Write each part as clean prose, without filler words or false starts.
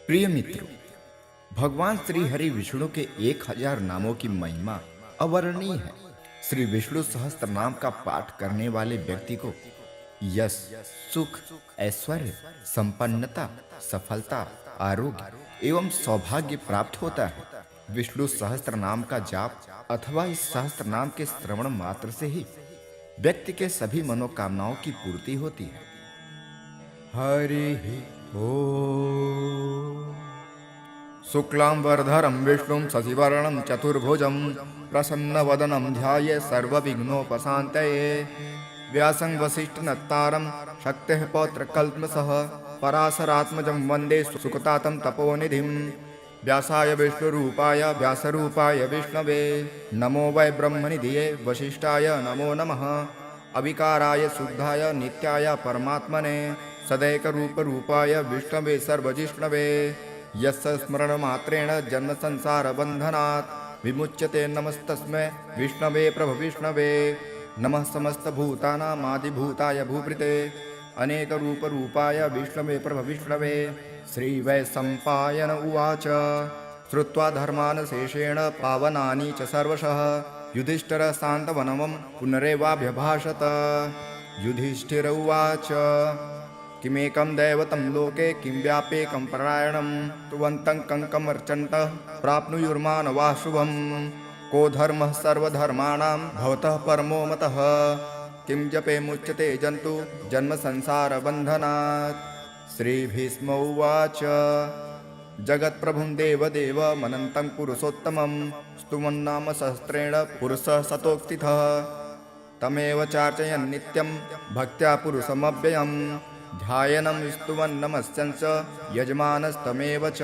प्रिय मित्रों, भगवान श्री हरि विष्णु के 1000 नामों की महिमा अवर्णनीय है। श्री विष्णु सहस्त्र नाम का पाठ करने वाले व्यक्ति को यश, सुख, ऐश्वर्य, संपन्नता, सफलता, आरोग्य एवं सौभाग्य प्राप्त होता है। विष्णु सहस्त्र नाम का जाप अथवा इस सहस्त्र नाम के श्रवण मात्र से ही व्यक्ति के सभी मनोकामनाओं की पूर्ति होती है। हरि ओम। शुक्लांबरधरं विष्णुं शशिवर्णं चतुर्भुजं प्रसन्नवदनं ध्याये सर्वविघ्नोपशान्तये। व्यासं वसिष्ठनत्तारं शक्तेः पौत्रकल्मषः पराशरात्मजं वन्दे सुकतातं तपोनिधिं। व्यासाय विष्णुरूपाय व्यासरूपाय विष्णवे नमो वै ब्रह्मनिधिये वसिष्ठाय नमो नमः। अविकाराय शुद्धाय नित्याय परमात्मने सदैकरूपरूपाय विष्णवे सर्वजिष्णवे। यस्य स्मरणमात्रेण जन्मसंसारबन्धनात् विमुच्यते नमस्तस्मै विष्णवे प्रभविष्णवे। नमः समस्तभूतानामादिभूताय भूभृते अनेकरूपरूपाय विष्णवे प्रभविष्णवे। श्रीवैशम्पायन उवाच श्रुत्वा धर्मान् शेषेण पावनानि च सर्वशः युधिष्ठिरः शान्तवनं पुनरेवाभ्यभाषत। युधिष्ठिर उवाच किमेकं दैवतं लोके किं व्यापेकं परायणं तुवन्तं कङ्कमर्चन्तः प्राप्नुयुर्मानवाः शुभं। को धर्मः सर्वधर्माणां भवतः परमो मतः किं जपे मुच्यते जन्तु जन्मसंसारबन्धनात्। श्रीभीष्म उवाच जगत्प्रभुं देवदेवमनन्तं पुरुषोत्तमं स्तुमन्नाम सहस्रेण पुरुषः शतोक्तितः। तमेव चार्चयन् नित्यं भक्त्या पुरुषमव्ययम् ध्यायनं स्तुवन्नमस्यंस यजमानस्तमेव च।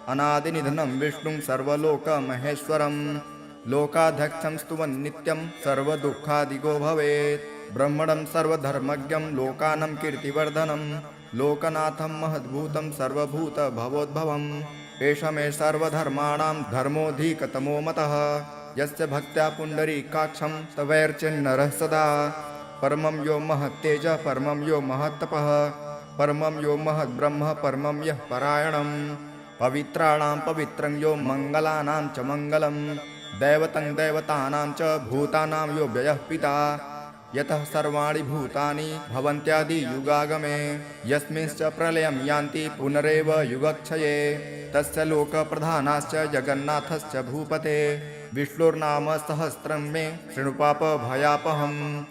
अनादिनिधनं विष्णुं सर्वलोकमहेश्वरं लोकाध्यक्षं स्तुवन् नित्यं सर्वदुःखादिगो भवेत्। ब्रह्मणं सर्वधर्मज्ञं लोकानं कीर्तिवर्धनं लोकनाथं महद्भूतं सर्वभूतभवोद्भवम्। एष मे सर्वधर्माणां धर्मोऽधिकतमो मतः यस्य भक्त्या पुण्डरीकाक्षं तवैर्चिन्नरः सदा। परमं यो महत्तेज परमं यो महत्तपः परमं यो महद्ब्रह्म परमं यः परायणं। पवित्राणां पवित्रं यो मङ्गलानां च मङ्गलं दैवतं दैवतानां च भूतानां यो व्ययः पिता। यतः सर्वाणि भूतानि भवन्त्यादियुगागमे यस्मिंश्च प्रलयं यान्ति पुनरेव युगक्षये तस्य लोकप्रधानश्च जगन्नाथश्च भूपते। विष्णुर्नाम सहस्रं मे शृणुपापभयापहम्।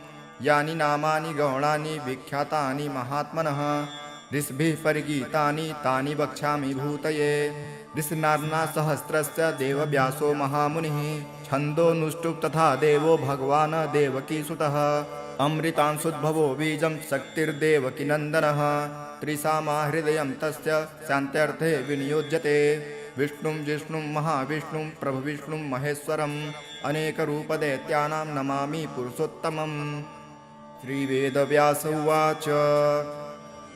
यानि नामानि गौणानि विख्यातानि महात्मनः ऋषिभिः परिगीतानि तानि वक्ष्यामि भूतये। ऋषिनाम्ना सहस्रस्य देवव्यासो महामुनिः छन्दोनुष्टुप् तथा देवो भगवान् देवकीसुतः। अमृतांशुद्भवो बीजं शक्तिर्देवकीनन्दनः त्रिसामा हृदयं तस्य शान्त्यर्थे विनियोज्यते। विष्णुं जिष्णुं महाविष्णुं प्रभुविष्णुं महेश्वरम् अनेकरूपदैत्यानां नमामि पुरुषोत्तमम्। श्रीवेदव्यास उवाच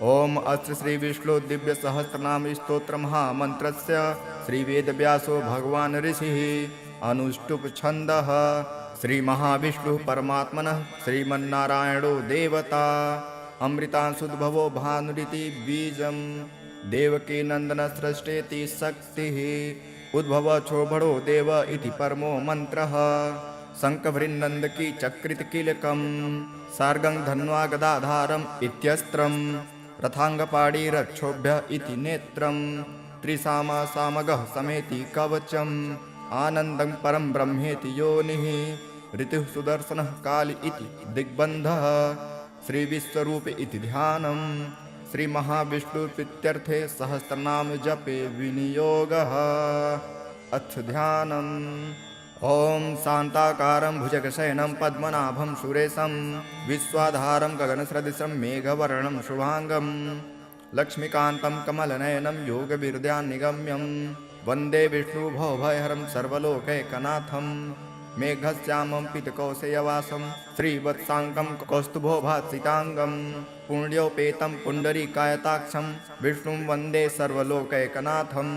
ओम अस्य श्रीविष्णु दिव्यसहस्रनाम स्तोत्रमहामन्त्रस्य श्रीवेदव्यासो भगवान् ऋषिः अनुष्टुप् छन्दः। श्रीमहाविष्णुः परमात्मनः श्रीमन्नारायणो देवता अमृतांशुद्भवो भानुरिति बीजम् देवकीनन्दन सृष्टेति शक्तिः उद्भव क्षोभणो देव इति परमो मन्त्रः। शङ्खभृन्नन्दकी चक्रितकीलकं सार्गं धन्वा गदाधारम् इत्यस्त्रं रथाङ्गपाणिरक्षोभ्य इति नेत्रं त्रिसामा सामगः समेति कवचम् आनन्दं परं ब्रह्मेति योनिः ऋतुः सुदर्शनः काल इति दिग्बन्धः श्रीविश्वरूप इति ध्यानम्। श्रीमहाविष्णुप्रीत्यर्थे सहस्रनाम जपे विनियोगः। अथ ध्यानम्। ॐ शान्ताकारं भुजगशयनं पद्मनाभं सुरेशं विश्वाधारं गगनसदृशं मेघवर्णं शुभाङ्गं लक्ष्मीकान्तं कमलनयनं योगविद्यान्निगम्यं वन्दे विष्णुभवभयहरं सर्वलोकैकनाथं। मेघश्यामं पीतकौशेयवासं श्रीवत्साङ्गं कौस्तुभोभासिताङ्गं पुण्योपेतं पुण्डरीकायताक्षं विष्णुं वन्दे सर्वलोकैकनाथं।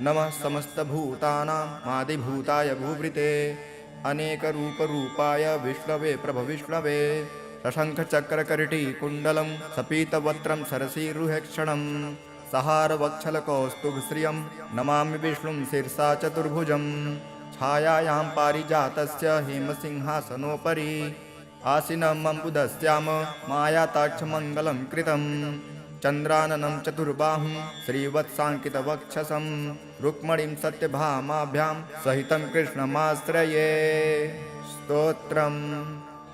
नमः समस्तभूतानामादिभूताय भूभृते अनेकरूपरूपाय विष्णवे प्रभविष्णवे। शशङ्खचक्रकर्टी कुण्डलं सपीतवक्त्रं सरसीरुहेक्षणं सहारवक्षलकौस्तुभश्रियं नमामि विष्णुं शिरसा चतुर्भुजं छायायां पारिजातस्य हेमसिंहासनोपरि आसीनमम्बुदस्याम मायाताक्षमङ्गलं कृतं चन्द्राननं चतुर्बाहुं श्रीवत्साङ्कितवक्षसं रुक्मणीं सत्यभामाभ्यां सहितं कृष्णमाश्रये स्तोत्रम्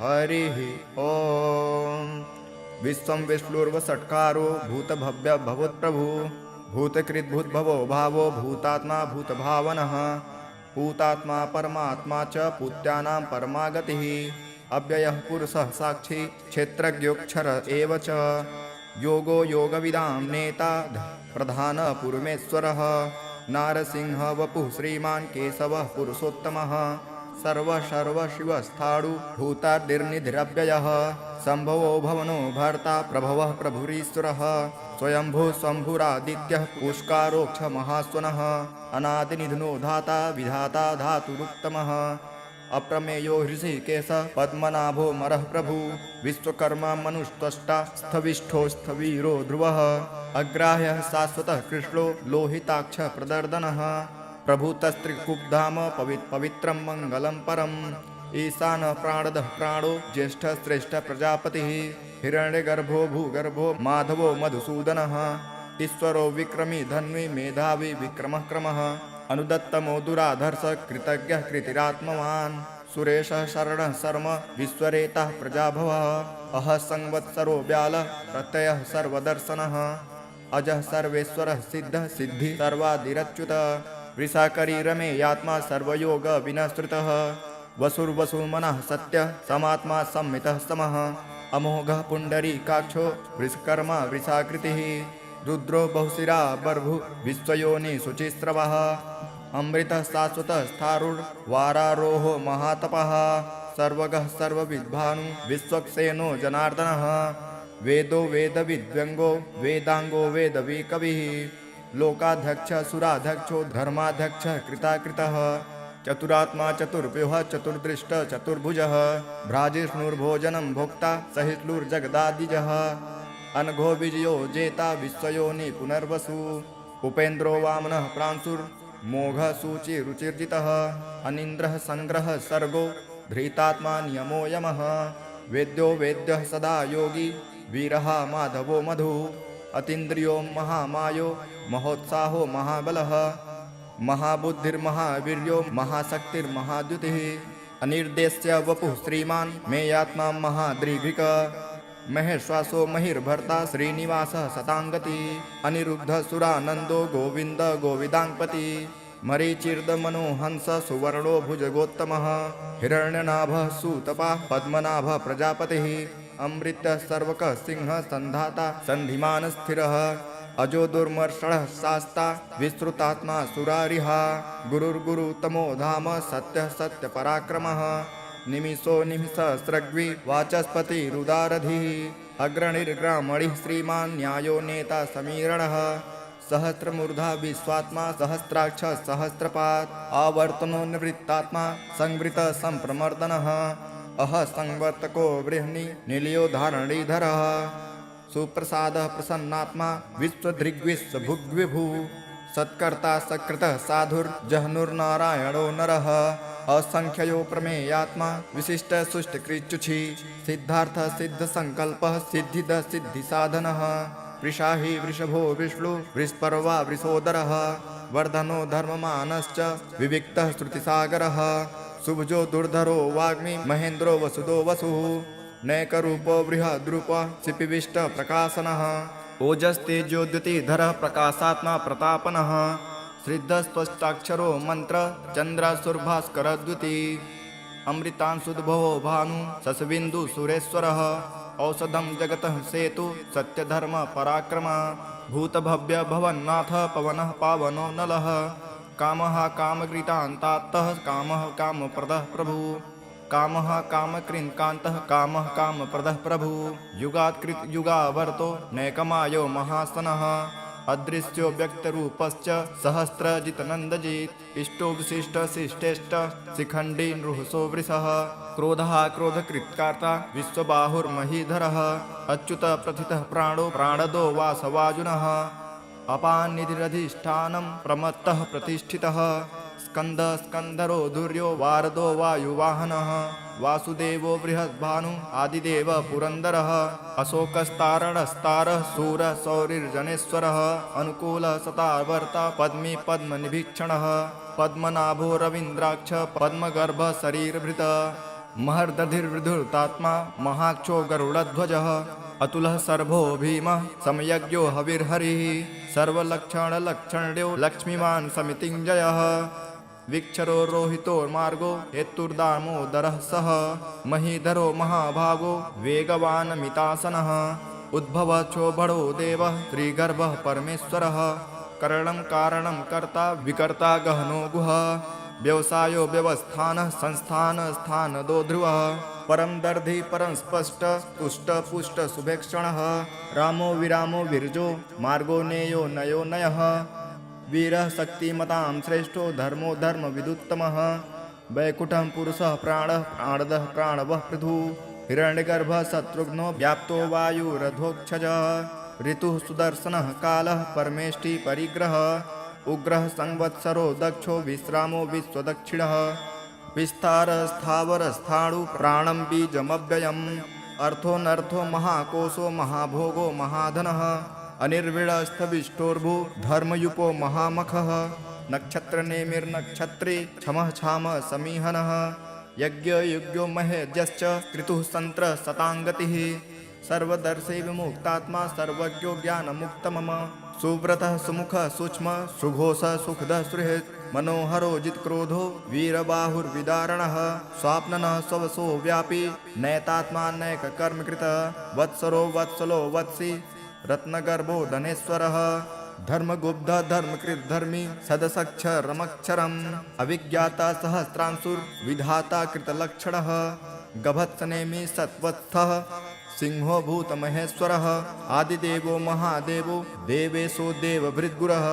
हरिः ॐ विश्वं विष्णुर्वषट्कारो भूतभव्य भवत्प्रभु भूतकृद्भूतभवो भावो भूतात्मा भूतभावनः पूतात्मा परमात्मा च पूत्यानां परमागतिः अव्ययः पुरुषः साक्षी क्षेत्रज्ञोऽक्षर एव च योगो योगविदां नेता प्रधानः पुरमेश्वरः नारसिंह वपुः श्रीमान् केशवः पुरुषोत्तमः सर्वशिवस्थाणु भूताद्निधिरव्ययः सम्भवो भवनो भर्ता प्रभवः प्रभुरीश्वरः स्वयंभू शम्भुरादित्यः पुष्कारोक्षमहास्वनः अनादिनिधनो धाता विधाता धातुरुत्तमः अप्रमेयो हृषिकेश पद्मनाभो मरः प्रभु विश्वकर्मा मनुस्त्वष्टा स्थविष्ठो स्थवीरो ध्रुवः अग्राह्यः शाश्वतः कृष्णो लोहिताक्ष प्रदर्दनः प्रभुतस्त्रिकुब्धाम पवित्रं मङ्गलं परम् ईशानः प्राणदः प्राणो ज्येष्ठः श्रेष्ठः प्रजापतिः हिरण्यगर्भो भूगर्भो माधवो मधुसूदनः ईश्वरो विक्रमी धन्वी मेधावी विक्रमः क्रमः अनुदत्तमो दुराधर्ष कृतज्ञः कृतिरात्मवान् सुरेशः शरणः शर्म विश्वरेतः प्रजाभवः अहः संवत्सरो व्यालः प्रत्ययः सर्वदर्शनः अजः सर्वेश्वरः सिद्धः सिद्धिः सर्वादिरच्युतः वृषाकरी रमेयात्मा सर्वयोग विनश्रुतः वसुर्वसुमनः सत्यः समात्मा संमितः समः अमोघः पुण्डरीकाक्षो वृषकर्मा वृषाकृतिः रुद्रो बहुशिरा बर्भु विश्वयोनि शुचिस्रवः अमृतः शाश्वतः स्थारुर्वारारोहो महातपः सर्वगः सर्वविद्भानु विश्वक्सेनो जनार्दनः वेदो वेदविद्व्यङ्गो वेदाङ्गो वेदविकविः लोकाध्यक्ष सुराध्यक्षो धर्माध्यक्ष कृताकृतः चतुरात्मा चतुर्व्यूह चतुर्दृष्ट चतुर्भुजः भ्राजिष्णुर्भोजनं भोक्ता सहिष्णुर्जगदादिजः अनघो विजयो जेता विश्वयोनि पुनर्वसु उपेन्द्रो वामनः प्रांशुर्मोघः शुचिरुचिर्जितः अनीन्द्रः संग्रहः सर्गो धृतात्मा नियमो यमः वेद्यो वेद्यः सदा योगी वीरः माधवो मधु अतीन्द्रियो महामायो महोत्साहो महाबलः महाबुद्धिर्महावीर्यो महाशक्तिर्महाद्युतिः अनिर्देश्य वपुः श्रीमान् मेयात्मा महाद्रिभिक महेश्वासो महिर्भर्ता श्रीनिवासः शताङ्गति अनिरुद्धः सुरानन्दो गोविन्द गोविदाङ्पति मरीचिर्दमनोहंस सुवर्णो भुजगोत्तमः हिरण्यनाभः सुतपा पद्मनाभः प्रजापतिः अमृतः सर्वकः सिंहः सन्धाता सन्धिमान् स्थिरः अजो दुर्मर्षणः शास्ता विस्तृतात्मा सुरारिहा गुरुर्गुरुतमो धाम सत्यः सत्यपराक्रमः निमिषो निमिषस्रग्वी वाचस्पतिरुदारधिः अग्रणिर्ग्रामणिः श्रीमान् न्यायो नेता समीरणः सहस्रमूर्धा विश्वात्मा सहस्राक्ष सहस्रपात् आवर्तनो निवृत्तात्मा संवृत संप्रमर्दनः अह संवर्तको बृहन्नि निलयो धारणीधरः सुप्रसादः प्रसन्नात्मा विश्वधृग्विश्वभुग्विभु सत्कर्ता सकृतः साधुर्जहनुर्नारायणो नरः असंख्यो प्रमेयात्मा विशिष्ट सुष्टकृच्युछि सिद्धार्थ सिद्ध संकल्पः सिद्धिद सिद्धि साधनः वृषाहि वृषभो विष्णु वृषपर्वा वृषोदरः वर्धनो धर्ममानश्च विविक्तः श्रुतिसागरः शुभजो दुर्धरो वाग्मी महेन्द्रो वसुदो वसुः नैकरूपो बृहद्रूपः क्षिपिविष्ट प्रकाशनः ओजस्तेजोद्युतिधरः प्रकाशात्मा प्रतापनः श्रीद्धस्पष्टाक्षरो मंत्र चन्द्रासुर्भास्करद्युति अमृतांशुद्भवो भानु शशबिन्दु सुरेश्वरः औषधं जगतः सेतु सत्यधर्म पराक्रम भूतभव्य भवन्नाथ पवनः पावनो नलः कामः कामकृतान्तात्तः कामः कामप्रदः प्रभु कामः कामकृन्कान्तः कामः कामप्रदः प्रभु युगात्कृत युगावर्तो नैकमायो महासनः अदृश्यो व्यक्तरूपश्च सहस्रजितनन्दजित् इष्टो विशिष्ट शिष्टेष्ट शिखण्डी नृहसो वृषः क्रोधः क्रोधकृत्कार्ता विश्वबाहुर्महीधरः अच्युत प्रथितः प्राणो प्राणदो वासवाजुनः अपानिधिरधिष्ठानं प्रमत्तः प्रतिष्ठितः स्कंदरो दुर्यो वारदो वायुवाहनः वासुदेवो बृहद्भानु आदिदेव पुरन्दरः अशोकस्तारणस्तारः शूरः सौरिर्जनेश्वरः अनुकूलः सतावर्ता पद्मी पद्मनिभीक्षणः पद्मनाभो रवीन्द्राक्ष पद्मगर्भ शरीरभृत महर्दधिर्विधुर्तात्मा महाक्षो गरुडध्वजः अतुलः सर्वो भीमः समयज्ञो हविर्हरिः सर्वलक्षणलक्षण्यो लक्ष्मीवान् समितिञ्जयः विक्षरो रोहितो मार्गो हेतुर्दामोदरः सः महीधरो महाभागो वेगवान् मितासनः उद्भवः चोभडो देवः श्रीगर्भः परमेश्वरः करणं कारणं कर्ता विकर्ता गहनो गुहः व्यवसायो व्यवस्थानः संस्थान स्थानदो ध्रुवः परं दर्धी परं स्पष्ट तुष्ट पुष्ट सुभेक्षणः रामो विरामो विरजो मार्गो नेयो नयो नयः वीरः शक्तिमतां श्रेष्ठो धर्मो धर्म विदुत्तमः वैकुण्ठं पुरुषः प्राणः प्राणदः प्राणवः पृथुः हिरण्यगर्भः शत्रुघ्नो व्याप्तो वायुरधोक्षजः ऋतुः सुदर्शनः कालः परमेष्टि परिग्रहः उग्रः संवत्सरो दक्षो विश्रामो विश्वदक्षिणः विस्तार स्थावर स्थाणु प्राणं बीजमव्ययम् अर्थोऽनर्थो महाकोशो महाभोगो महाधनः अनिर्विडस्थविष्टोर्भु धर्मयुपो महामखः नक्षत्रनेमिर्नक्षत्रे क्षमः क्षामः समीहनः यज्ञयुग्यो महेज्यश्च क्रतुः सन्त्र शताङ्गतिः सर्वदर्शे विमुक्तात्मा सर्वज्ञो ज्ञानमुक्तमम सुव्रतः सुमुखः सूक्ष्म सुघोषः सुखदः सुहृत् मनोहरो जित्क्रोधो वीरबाहुर्विदारणः स्वाप्ननः स्ववसो व्यापी नैतात्मा नैककर्मकृत वत्सरो वत्सलो वत्सी रत्नगर्भो धनेश्वरः धर्मगुब्ध धर्मकृत धर्मी सदसक्षरमक्षरम् अविज्ञाता सहस्रांशुर्विधाता कृतलक्षणः गभत्सनेमि सत्वत्थः सिंहो भूतमहेश्वरः आदिदेवो महादेवो देवेशो देवभृद्गुरः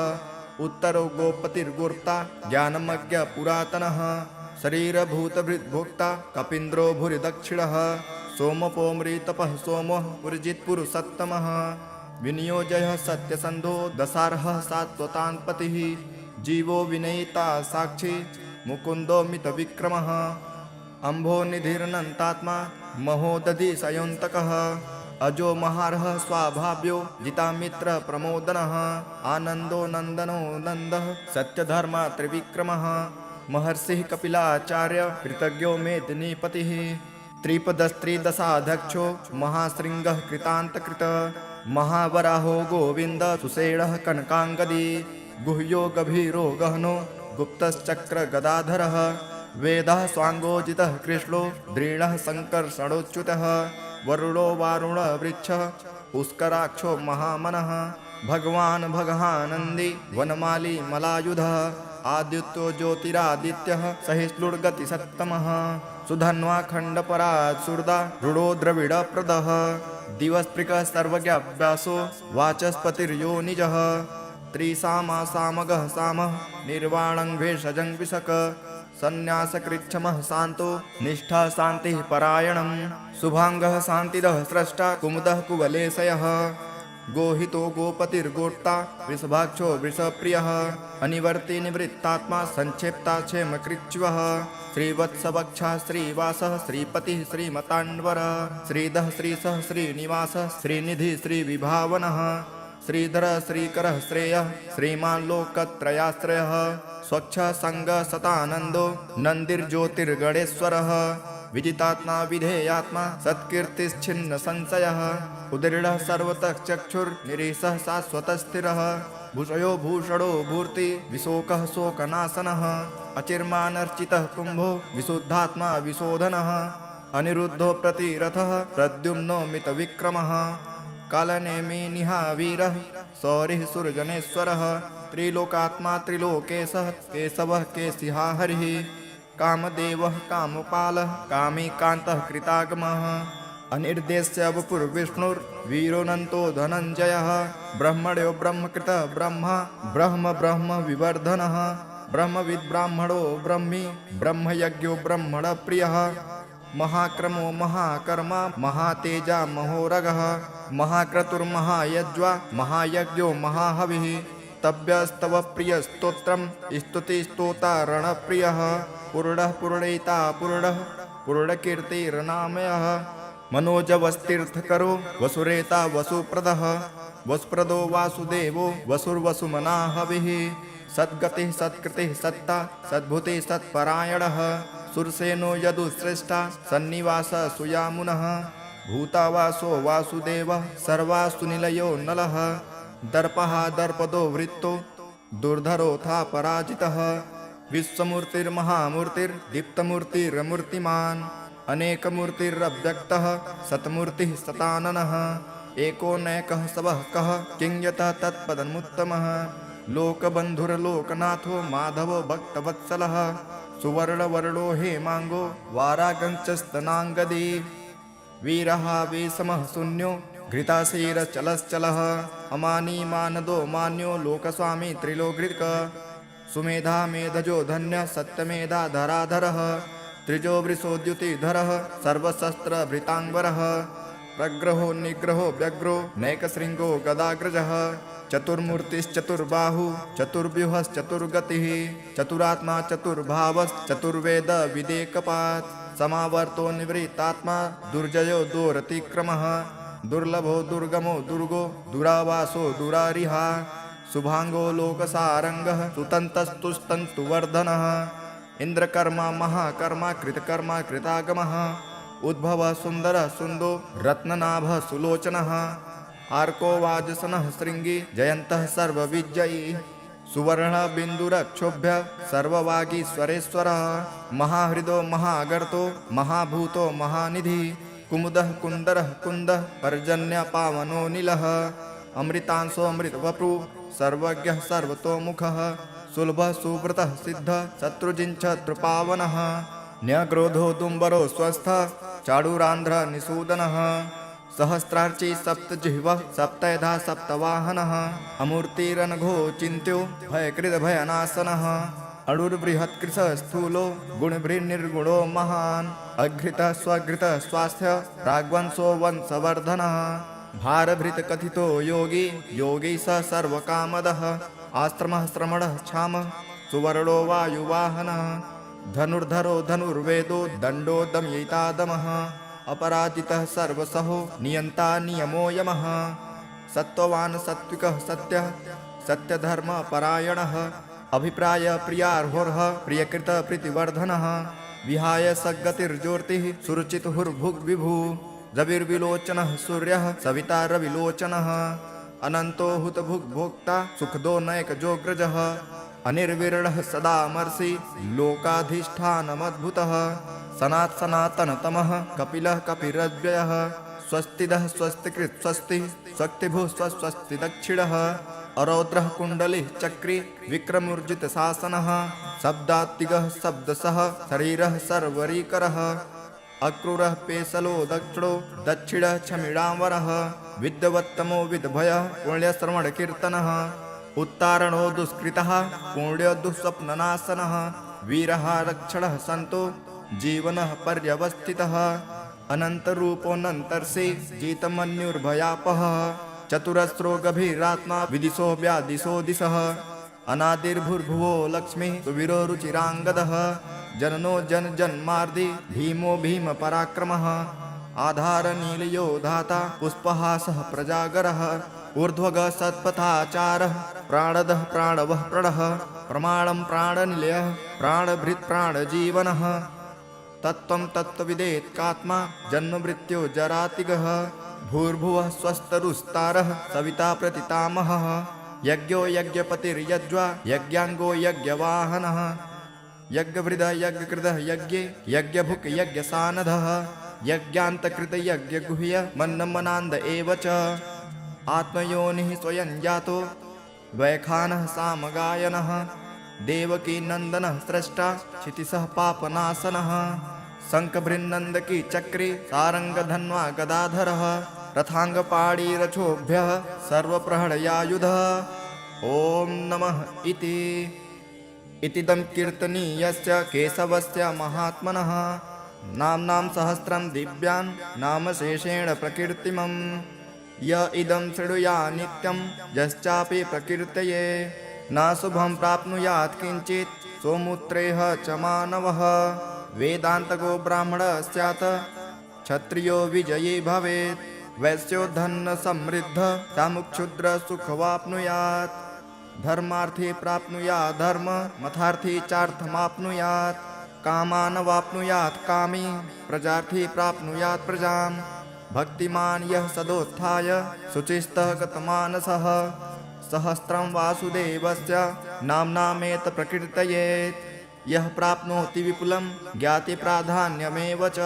उत्तरो गोपतिर्गोप्ता ज्ञानमज्ञ पुरातनः शरीरभूतभृद्भोक्ता कपीन्द्रो भूरिदक्षिणः सोमपोमृतपः सोमो पुरजित्पुरुषोत्तमः विनियोजयः सत्यसन्धो दशार्हः सात्वतान्पतिः जीवो विनयिता साक्षी मुकुन्दो मितविक्रमः अम्भोनिधिरनन्तात्मा महोदधि सयोन्तकः अजो महार्हः स्वाभाव्यो जितामित्र प्रमोदनः आनन्दो नन्दनो नन्दः सत्यधर्मा त्रिविक्रमः महर्षिः कपिलाचार्य कृतज्ञो मेदिनीपतिः त्रिपदस्त्रिदशाध्यक्षो महाशृङ्गः कृतान्तकृत महावराहो गोविन्द सुषेणः कनकाङ्गदी गुह्यो गभीरो गहनो गुप्तश्चक्र गदाधरः वेदः स्वाङ्गोजितः कृष्णो दृढः संकर्षणोच्युतः वरुणो वारुण वृक्षः पुष्कराक्षो महामनः भगवान् भगहानन्दी वनमाली मलायुधः आदित्यो ज्योतिरादित्यः सहिष्णुर्गतिसत्तमः सुधन्वा खण्डपरात् सुरदा रुडो द्रविडप्रदः दिवस्पृकः सर्वज्ञाभ्यासो वाचस्पतिर्योनिजः त्रिसामासामगः सामः निर्वाणं भेषजं विशक सन्न्यासकृच्छमः शान्तो निष्ठा शान्तिः परायणं शुभाङ्गः शान्तिदः स्रष्टा कुमुदः कुवलेशयः गोहितो गोपतिर्गोप्ता वृषभाक्षो वृषप्रियः अनिवर्ति निवृत्तात्मा संक्षेप्ता क्षेमकृच्छ्वः श्रीवत्सवक्षः श्रीवासः श्रीपतिः श्रीमतान्वरः श्रीधः श्रीसः श्रीनिवासः श्रीनिधि श्रीविभावनः श्रीधर श्रीकरः श्रेयः श्रीमान् लोकत्रयाश्रयः स्वच्छ संग सतानंदो नंदिर्ज्योतिर्गणेश्वरः विजितात्मा विधेयात्मा सत्कीर्तिश्छिन्न संशयः उदृढः सर्वतः चक्षुर्निरीशः शाश्वतस्थिरः भूषयो भूषणो भूर्ति विशोकः शोकनाशनः अचिर्मानर्चितः कुम्भो विशुद्धात्मा विशोधनः अनिरुद्धो प्रतिरथः प्रद्युम्नो मितविक्रमः कालनेमि निहावीरः सौरिः सुरजनेश्वरः त्रिलोकात्मा त्रिलोकेशः केशवः केशिहा हरिः कामदेवः कामपालः कामीकान्तः कृतागमः अनिर्देश्य वपुर्विष्णुर्वीरोऽनन्तो धनञ्जयः ब्रह्मण्यो ब्रह्मकृतः ब्रह्म ब्रह्म ब्रह्म विवर्धनः ब्रह्मविद्ब्राह्मणो ब्रह्मी ब्रह्मयज्ञो ब्रह्मणप्रियः महाक्रमो महाकर्मा महातेजा महोरगः महाक्रतुर्महायज्वा महायज्ञो महाहविः तव्यस्तव प्रिय स्तोत्रम स्तुति स्तोता रणप्रियः पूर्णः पूर्णैता पूर्णः पूर्णकीर्तिर्नामयः मनोजवस्तीर्थकरो वसुरेता वसुप्रदः वसुप्रदो वासुदेवो वसुर्वसुमनाहविः सद्गतिः सत्कृतिः सत्ता सद्भुतिः सत्परायणः सुरसेनो यदुश्रेष्ठा सन्निवास सुयामुनः भूतावासो वासुदेवः सर्वासुनिलयो नलः दर्पः दर्पदो वृत्तो दुर्धरोऽथा पराजितः विश्वमूर्तिर्महामूर्तिर्दीप्तमूर्तिरमूर्तिमान् अनेकमूर्तिरव्यक्तः सतमूर्तिः सताननः एको नैकः सबः कः किं यतः तत्पदमुत्तमः लोकबन्धुर्लोकनाथो माधवो भक्तवत्सलः सुवर्णवर्णो हेमाङ्गो वारागञ्चस्तनाङ्गदी वीरः वेशमः शून्यो घृताशीरचलश्चलः अमानी मानदो मान्यो लोकस्वामी त्रिलोकृतक सुमेधा मेधजो धन्य सत्यमेधा धराधरः त्रिजो वृषोद्युतिधरः सर्वशस्त्रभृताङ्बरः प्रग्रहो निग्रहो व्यग्रो नैकशृङ्गो गदाग्रजः चतुर्मूर्तिश्चतुर्बाहु चतुर्व्यूहश्चतुर्गतिः चतुरात्मा चतुर्भावश्चतुर्वेद विदेकपात् समावर्तो निवृत्तात्मा दुर्जयो दोरतिक्रमः दुर्लभो दुर्गमो दुर्गो दुरावासो दुरारिहा शुभांगो लोकसारंगः सुतन्तस्तुस्तन्तुवर्धनः इंद्रकर्मा महाकर्मा कृतकर्मा कृतागमः उद्भवः सुन्दरः सुन्दो रत्ननाभः सुलोचनः आर्को वाजसनः शृङ्गी जयन्तः सर्वविजयी सुवर्णः बिन्दुरक्षोभ्य सर्ववागीश्वरेश्वरः महाहृदो महागर्तो महाभूतो महानिधि कुमुदः कुन्दरः कुन्दः पर्जन्यपावनो नीलः अमृतांशो अमृतवपु सर्वज्ञः सर्वतोमुखः सुलभः सुव्रतः सिद्धः शत्रुजिञ्छत्रुपावनः न्यग्रोधो दुम्बरो स्वस्थः चाडुरान्ध्र निषूदनः सहस्रार्ची सप्तजिह्वः सप्तधा सप्तवाहनः अमूर्तिरनघो चिन्त्यो भयकृत भयनाशनः अणुर्बृहत्कृशः स्थूलो गुणभृन्निर्गुणो महान् अघृतः स्वघृतः स्वास्थ्य राघवंशो वंशवर्धनः भारभृत कथितो योगी योगी स सर्वकामदः आश्रमः श्रमणः क्षामः सुवर्णो वायुवाहनः धनुर्धरो धनुर्वेदो दण्डो दमयितादमः अपराजितः सर्वसहो नियन्ता नियमो यमः सत्त्ववान् सात्विकः सत्यः सत्यधर्मपरायणः अभिप्राय प्रियार्होर्ह प्रियकृत प्रीतिवर्धनः विहाय सद्गतिर्ज्योतिः सुरुचितुर्भुग्विभु रविर्विलोचनः सूर्यः सविता रविलोचनः अनन्तो हुतभुग्भोक्ता सुखदो नैकजोग्रजः अनिर्विरणः सदामर्षि लोकाधिष्ठानमद्भुतः सनातनतमः कपिलः कपिरव्ययः स्वस्तिदः स्वस्तिकृत् स्वस्ति स्वस्तिभुः स्वस्ति दक्षिणः अरौद्रः कुण्डलिः चक्री विक्रमूर्जितशासनः शब्दात्तिगः शब्दसः शरीरः सर्वरीकरः अक्रूरः पेशलो दक्षिणो दक्षिणः क्षमिडाम्बरः विद्वत्तमो विद्भयः पुण्यश्रवणकीर्तनः उत्तारणो दुष्कृतः पुण्यो दुःस्वप्ननाशनः वीरः रक्षणः सन्तो जीवनः पर्यवस्थितः अनन्तरूपोऽनन्तर्षि जितमन्युर्भयापहः चतुरस्रो गभीरात्मा विदिशो व्यादिशो दिशः अनादिर्भुर्भुवो लक्ष्मीः सुवीरो रुचिराङ्गदः जननो जन्मार्दि भीमो भीमपराक्रमः आधारनीलयो धाता पुष्पहासः प्रजागरः ऊर्ध्वगः सत्पथाचारः प्राणदः प्राणवः प्रणः प्रमाणं प्राणनिलयः प्राणभृत् प्राणजीवनः तत्त्वं तत्त्वविदेत्कात्मा जन्ममृत्यो जरातिगः भूर्भुवः स्वस्तरुस्तारः सविता प्रतितामहः यज्ञो यज्ञपतिर्यज्वा यज्ञाङ्गो यज्ञवाहनः यज्ञवृदः यज्ञकृतः यज्ञे यज्ञभुक् यज्ञसानधः यज्ञान्तकृत यज्ञगुह्य मन्नमनान्द एव च आत्मयोनिः स्वयं जातो वैखानः सामगायनः देवकीनन्दनः स्रष्टा क्षितिसः पापनाशनः शङ्खभृन्नन्दकी चक्री सारङ्गधन्वा गदाधरः रथाङ्गपाणिरथोभ्यः सर्वप्रहणयायुधः ॐ नमः इतिदं कीर्तनीयस्य केशवस्य महात्मनः नाम्नां सहस्रं दिव्यान् नामशेषेण प्रकीर्तिमम् य इदं शृणुया नित्यं यश्चापि प्रकीर्तये न शुभं प्राप्नुयात् किञ्चित् सोमूत्रेह च मानवः वेदान्तको ब्राह्मणः स्यात् क्षत्रियो विजयी भवेत् वैश्यो धन समृद्ध सामुक्षुद्र सुखवाप्नुयात् धर्मार्थी प्राप्नुयात् धर्म मथार्थी चार्थमाप्नुयात् कामान् वाप्नुयात् कामी प्रजार्थी प्राप्नुयात् प्रजाम् भक्तिमान् यः सदोत्थाय शुचिस्तः गतमानसः सहस्रं वासुदेवस्य नाम्नामेत प्रकीर्तयेत् यः प्राप्नोति विपुलं ज्ञाति प्राधान्यमेव च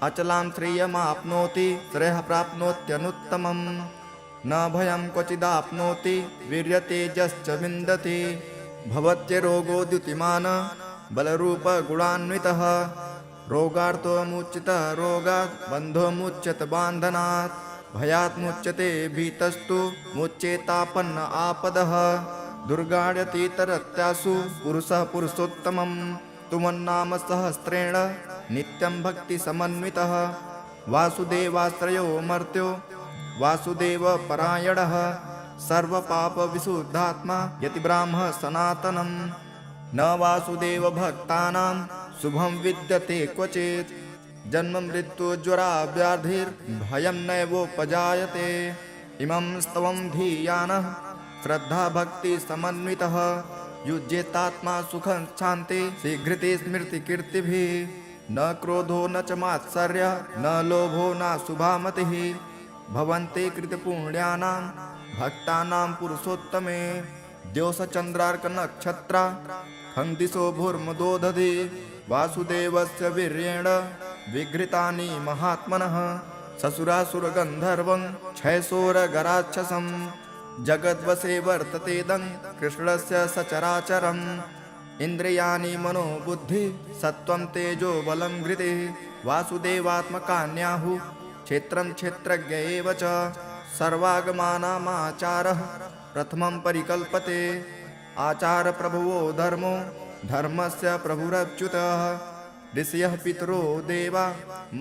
अचलां श्रियमाप्नोति श्रेयः प्राप्नोत्यनुत्तमम् न भयं क्वचिदाप्नोति वीर्यतेजश्च विन्दति भवत्यरोगो द्युतिमान् बलरूपगुणान्वितः रोगार्तो मुच्यतः रोगात् बन्धो मुच्यत बान्धनात् भयात् मुच्यते भीतस्तु मुच्येतापन्न आपदः दुर्गाढ्यतीतरत्यासु पुरुषः पुरुषोत्तमं तुमन्नाम सहस्रेण नित्यं भक्तिसमन्वितः वासुदेवाश्रयो मर्त्यो वासुदेवपरायणः सर्वपापविशुद्धात्मा यतिब्राह्मः सनातनम् न वासुदेवभक्तानां शुभं विद्यते क्वचित् जन्म मृत्युज्वरा व्याधिर्भयं नैवोपजायते इमं स्तवं धीयानः श्रद्धाभक्तिसमन्वितः युज्येतात्मा सुखं शान्ति शीघ्रते स्मृतिकीर्तिभिः न क्रोधो न च मात्सर्यः न लोभो न शुभामतिः भवन्ते कृतपुण्यानां भक्तानां पुरुषोत्तमे द्योषचन्द्रार्कनक्षत्रा खन्दिशो भूर्मदोदधि वासुदेवस्य वीर्येण विघ्रितानि महात्मनः ससुरासुरगन्धर्वं क्षयसोरगराक्षसं जगद्वशे वर्ततेदं कृष्णस्य सचराचरम् इन्द्रियाणि मनोबुद्धि सत्त्वं तेजो बलं घृतिः वासुदेवात्मकान्याहुः क्षेत्रं क्षेत्रज्ञ एव च सर्वागमानामाचारः प्रथमं परिकल्पते आचारप्रभुवो धर्मो धर्मस्य प्रभुरच्युतः ऋषयः पितरो देवा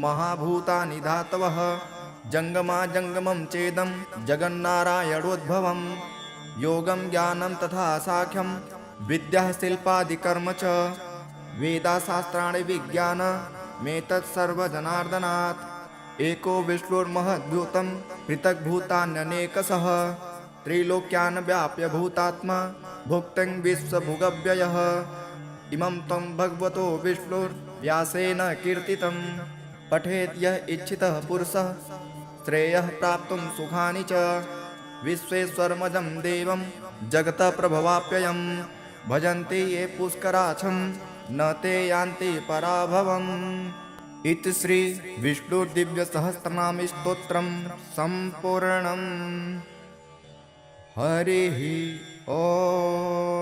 महाभूतानि धातवः जङ्गमा जङ्गमं चेदं जगन्नारायणोद्भवं योगं ज्ञानं तथा साख्यं विद्या शिल्पादिकर्म च वेदाशास्त्राणि विज्ञानमेतत् सर्वजनार्दनात् एको विष्णुर्महद्भूतं पृथग्भूतान्यनेकशः त्रिलोक्यान् व्याप्य भूतात्मा भुक्तं विश्वभुगव्ययः इमं तं भगवतो विष्णुर्व्यासेन कीर्तितं पठेत् यः इच्छितः पुरुषः श्रेयः प्राप्तुं सुखानि च विश्वेश्वरमजं देवं जगतः प्रभवाप्ययं भजन्ति ये पुष्कराक्षं न ते यान्ति पराभवम् इति श्री विष्णुदिव्यसहस्रनाम स्तोत्रं सम्पूर्णम् हरिः ओम्।